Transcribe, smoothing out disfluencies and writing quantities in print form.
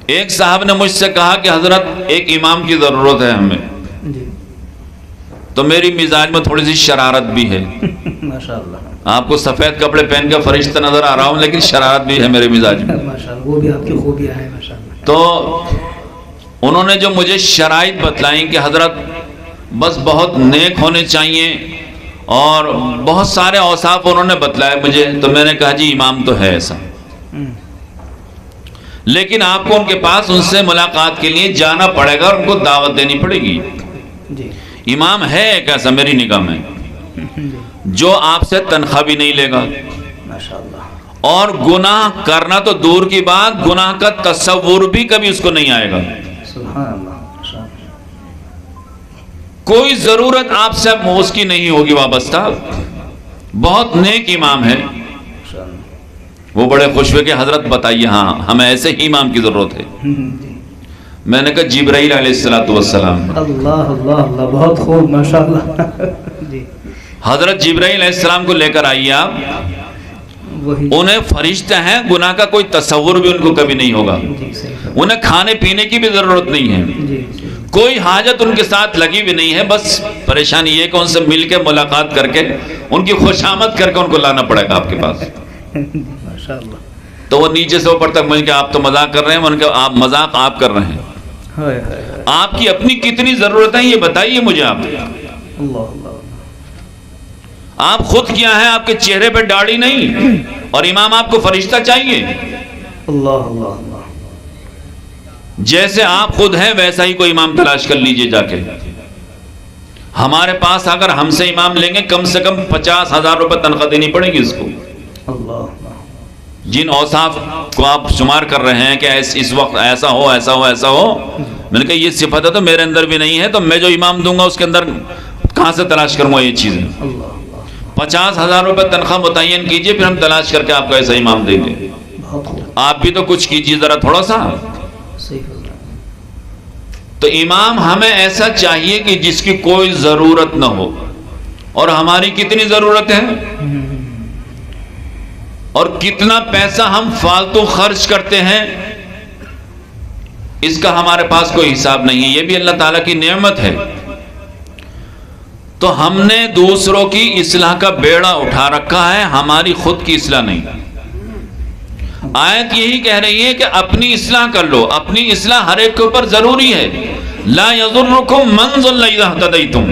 ایک صاحب نے مجھ سے کہا کہ حضرت ایک امام کی ضرورت ہے ہمیں، تو میری مزاج میں تھوڑی سی شرارت بھی ہے. ماشاءاللہ. آپ کو سفید کپڑے پہن کے فرشتہ نظر آ رہا ہوں لیکن شرارت بھی ہے میرے مزاج میں. ماشاءاللہ، وہ بھی آپ کی خوبیاں ہیں ماشاءاللہ. تو انہوں نے جو مجھے شرائط بتلائیں کہ حضرت بس بہت نیک ہونے چاہیے اور بہت سارے اوصاف انہوں نے بتلائے مجھے، تو میں نے کہا جی امام تو ہے ایسا، لیکن آپ کو ان کے پاس ان سے ملاقات کے لیے جانا پڑے گا اور ان کو دعوت دینی پڑے گی. امام ہے ایک ایسا میری نگاہ میں جو آپ سے تنخواہ بھی نہیں لے گا، اور گناہ کرنا تو دور کی بات، گناہ کا تصور بھی کبھی اس کو نہیں آئے گا. کوئی ضرورت آپ سے اس کی نہیں ہوگی وابستہ. بہت نیک امام ہے. وہ بڑے خوش ہوئے کہ حضرت بتائیے، ہاں ہمیں ایسے ہی امام کی ضرورت ہے. میں نے کہا جبرائیل علیہ السلام. اللہ اللہ اللہ، بہت خوب ماشاءاللہ. حضرت جبرائیل علیہ السلام کو لے کر آئیے آپ. انہیں فرشتہ ہیں، گناہ کا کوئی تصور بھی ان کو کبھی نہیں ہوگا. انہیں کھانے پینے کی بھی ضرورت نہیں ہے، کوئی حاجت ان کے ساتھ لگی بھی نہیں ہے. بس پریشانی یہ کہ ان سے مل کے ملاقات کر کے ان کی خوشامد کر کے ان کو لانا پڑے گا آپ کے پاس. تو وہ نیچے سے اوپر تک مجھے کہ آپ تو مذاق کر رہے ہیں. میں نے کہا آپ مذاق آپ کر رہے ہیں، آپ کی اپنی کتنی ضرورتیں یہ بتائیے مجھے. آپ خود کیا ہیں؟ آپ کے چہرے پہ داڑھی نہیں اور امام آپ کو فرشتہ چاہیے. اللہ اللہ اللہ. جیسے آپ خود ہیں ویسا ہی کوئی امام تلاش کر لیجئے جا کے. ہمارے پاس اگر ہم سے امام لیں گے کم سے کم 50,000 روپے تنخواہ دینی پڑے گی اس کو. جن اوصاف کو آپ شمار کر رہے ہیں کہ اس وقت ایسا ہو ایسا ہو ایسا ہو، میں نے کہا یہ صفت ہے تو میرے اندر بھی نہیں ہے، تو میں جو امام دوں گا اس کے اندر کہاں سے تلاش کروں گا یہ چیزیں. 50,000 روپے تنخواہ متعین کیجئے، پھر ہم تلاش کر کے آپ کو ایسا امام دیں گے. آپ بھی تو کچھ کیجئے ذرا تھوڑا سا. تو امام ہمیں ایسا چاہیے کہ جس کی کوئی ضرورت نہ ہو. اور ہماری کتنی ضرورت ہے اور کتنا پیسہ ہم فالتو خرچ کرتے ہیں، اس کا ہمارے پاس کوئی حساب نہیں ہے. یہ بھی اللہ تعالیٰ کی نعمت ہے. تو ہم نے دوسروں کی اصلاح کا بیڑا اٹھا رکھا ہے، ہماری خود کی اصلاح نہیں. آیت یہی کہہ رہی ہے کہ اپنی اصلاح کر لو. اپنی اصلاح ہر ایک کے اوپر ضروری ہے. لا یضرکم من ضل اذا اہتدیتم.